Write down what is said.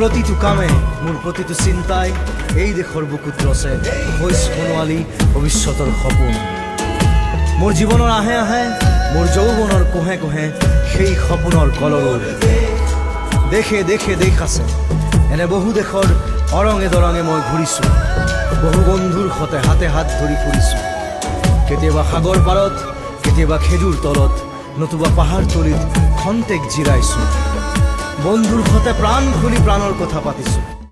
প্ৰতিটো কামে মোৰ প্ৰতিটো চিন্তাই এই দেশৰ বুকুত ৰচে হৈছ সোণোৱালী ভৱিষ্যতৰ সপোন। মোৰ জীৱনৰ আহে আহে মোৰ যৌৱনৰ কোহে কোহে সেই সপোনৰ কলৰৱ। দেশে দেশে দেশ আছে, এনে বহু দেশৰ অৰঙে দৰঙে মই ঘূৰিছোঁ। বহু বন্ধুৰ সতে হাতে হাত ধৰি ফুৰিছোঁ। কেতিয়াবা সাগৰ পাৰত, কেতিয়াবা খেজুৰ তলত, নতুবা পাহাৰ তলিত খন্তেক জিৰাইছোঁ। বন্ধুৰ সতে প্ৰাণ খুলি প্ৰাণৰ কথা পাতিছোঁ।